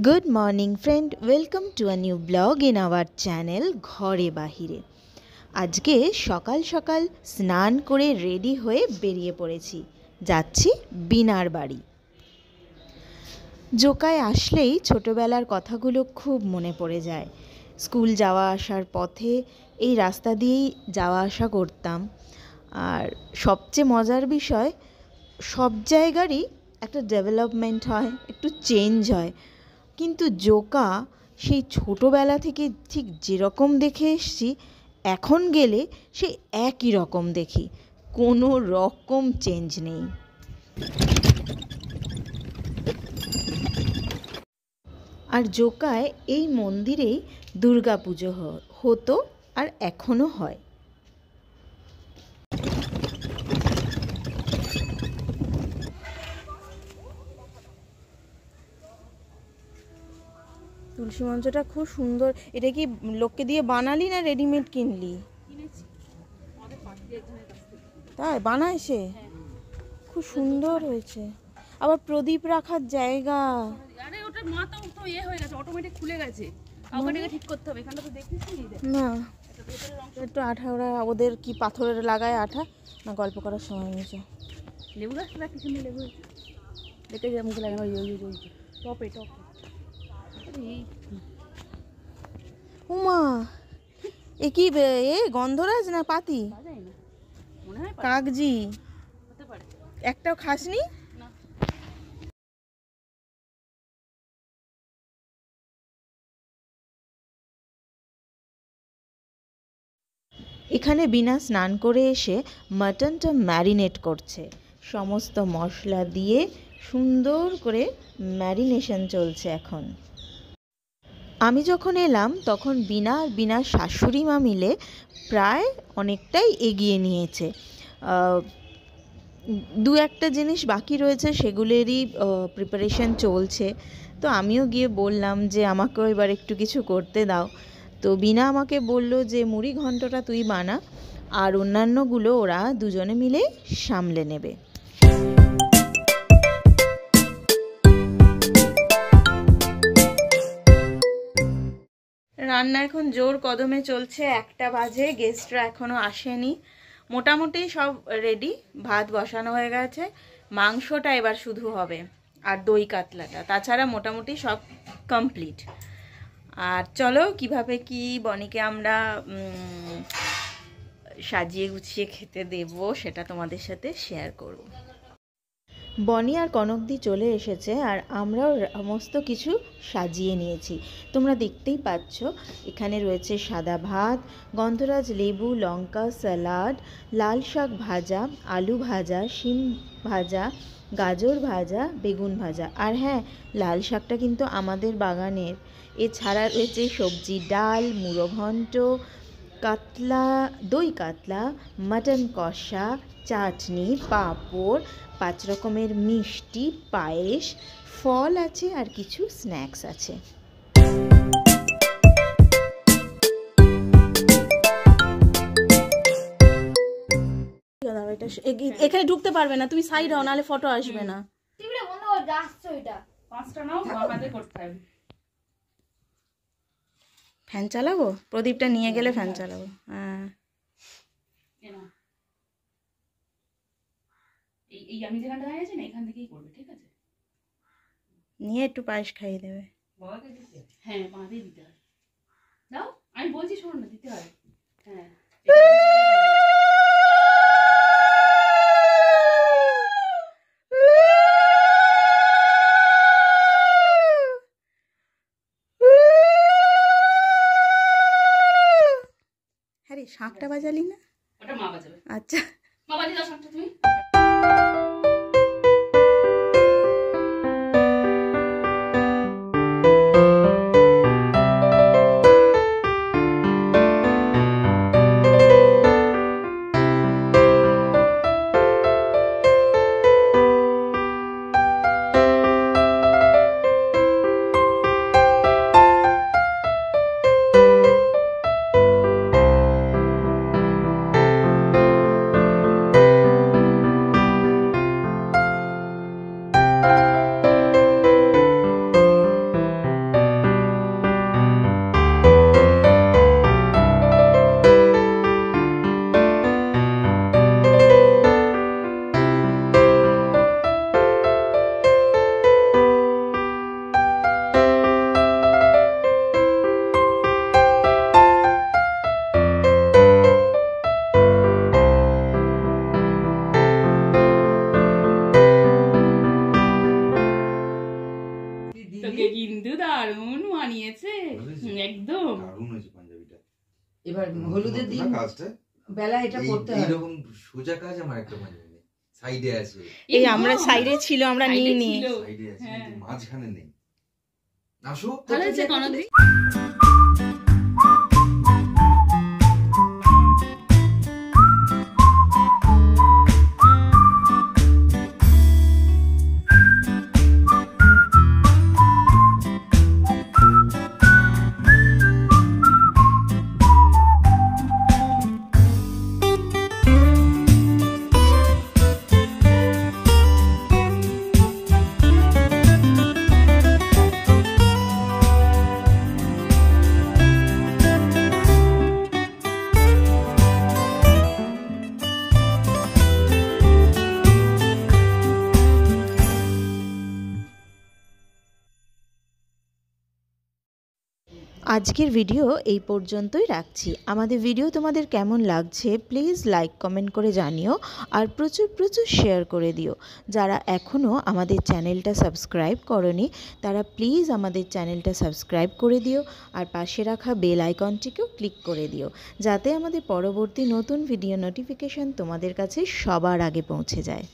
Good morning friend, welcome to a new blog in our channel ঘরে বাহিরে। আজকে সকাল সকাল স্নান করে রেডি হয়ে বেরিয়ে পড়েছি, যাচ্ছি বিনার বাড়ি। জোকায় আসলেই ছোটবেলার কথাগুলো খুব মনে পড়ে যায়। স্কুল যাওয়া আসার পথে এই রাস্তা দিয়েই যাওয়া আসা করতাম। আর সবচেয়ে মজার বিষয়, সব জায়গারই একটা ডেভেলপমেন্ট হয়, একটু চেঞ্জ হয়, কিন্তু জোকা সেই ছোটোবেলা থেকে ঠিক যেরকম দেখে এসছি, এখন গেলে সেই একই রকম দেখি, কোনো রকম চেঞ্জ নেই। আর জোকায় এই মন্দিরেই দুর্গা পুজো হতো আর এখনও হয়। তুলসী মঞ্চটা খুব সুন্দর। এটা কি লোককে দিয়ে বানালি না রেডিমেড কিনলি? তাই বানায় সে? খুব সুন্দর হয়েছে। আবার প্রদীপ রাখার জায়গা। আরে ওটা মাথা তো হয়ে গেছে, অটোমেটিক খুলে গেছে। কাউকে ঠিক করতে হবে। এখানটা তো দেখতেছিস না, একটু আঠা, ওরা ওদের কি পাথরের লাগায় আঠা না গল্প করার সময় নিয়েছে। লেবু গাছটা কি সুন্দর লেবু হয়েছে, দেখে যে মুখে লাগে টপে উমা, এ কি গন্ধরাজ না পাতি? মনে হয় কাগজি। হতে পারে। একটাও খাসনি? না। এখানে বিনা স্নান করে এসে মাটনটা ম্যারিনেট করছে, সমস্ত মশলা দিয়ে সুন্দর করে ম্যারিনেশন চলছে এখন। আমি যখন এলাম তখন বিনার শাশুড়ি মা মিলে প্রায় অনেকটাই এগিয়ে নিয়েছে। দু একটা জিনিস বাকি রয়েছে, সেগুলোরই প্রিপারেশন চলছে। তো আমিও গিয়ে বললাম যে আমাকেও এবার একটু কিছু করতে দাও। তো বিনা আমাকে বলল যে মুড়ি ঘন্টটা তুই বানা, আর অন্যান্যগুলো ওরা দুজনে মিলে সামলে নেবে। রান্না এখন জোর কদমে চলছে, 1টা বাজে, গেস্টরা এখনও আসেনি। মোটামুটি সব রেডি, ভাত বসানো হয়ে গেছে, মাংসটা এবার শুধু হবে আর দই কাতলাটা, তাছাড়া মোটামুটি সব কমপ্লিট। আর চলো কিভাবে কি বনিকে আমরা সাজিয়ে গুছিয়ে খেতে দেব সেটা তোমাদের সাথে শেয়ার করব। বনি আর কনকদি চলে এসেছে আর আমরাও সমস্ত কিছু সাজিয়ে নিয়েছি। তোমরা দেখতেই পাচ্ছ, এখানে রয়েছে সাদা ভাত, গন্ধরাজ লেবু, লঙ্কা, স্যালাড, লাল শাক ভাজা, আলু ভাজা, শিম ভাজা, গাজর ভাজা, বেগুন ভাজা। আর হ্যাঁ, লাল শাকটা কিন্তু আমাদের বাগানের। এছাড়া রয়েছে সবজি, ডাল, মুড়ো ঘন্ট, কাতলা, দই কাতলা, মাটন কষা, চাটনি, পাঁপড়, 5 রকমের মিষ্টি, পায়েস, ফল আছে আর কিছু স্ন্যাক্স আছে। এখানে ঢুকতে পারবে না, তুমি সাইড হও, নাহলে ফটো আসবে না। ফ্যান চালাবো, প্রদীপটা নিয়ে গেলে ফ্যান চালাবো। হ্যাঁ, এই আমি যেখানটা দাঁড়িয়ে আছি না, এখান থেকেই করবে, ঠিক আছে? নিয়ে একটু পায়েস খাইয়ে দেবে। হ্যাঁ, বাঁধে দিতে হয়। দাও, আমি বলছি, শোনো না, দিতে হয়। হ্যাঁ, হ্যাঁ রে, শাঁখটা বাজালি না? ওটা মা বাজাবে। আচ্ছা, মা বাজিয়ে দাও শাঁখটা তুমি। দারুণ হয়েছে পাঞ্জাবিটা। এবার হলুদের দিন কাজটা বেলা এটা পড়তে হয়। এইরকম সোজা কাজ আমার একটা পাঞ্জাবি নেই, সাইডে আছে। এই আমরা সাইডে ছিল, আমরা নিয়ে নিয়ে সাইডে আছে হ্যাঁ। কিন্তু মাঝখানে নেই। আসো ভালো হয়েছে কনকদি। আজকের ভিডিও এই পর্যন্তই রাখছি। আমাদের ভিডিও তোমাদের কেমন লাগছে প্লিজ লাইক কমেন্ট করে জানিও, আর প্রচুর প্রচুর শেয়ার করে দিও। যারা এখনও আমাদের চ্যানেলটা সাবস্ক্রাইব করনি তারা প্লিজ আমাদের চ্যানেলটা সাবস্ক্রাইব করে দিও, আর পাশে রাখা বেল আইকনটিকেও ক্লিক করে দিও, যাতে আমাদের পরবর্তী নতুন ভিডিও নোটিফিকেশান তোমাদের কাছে সবার আগে পৌঁছে যায়।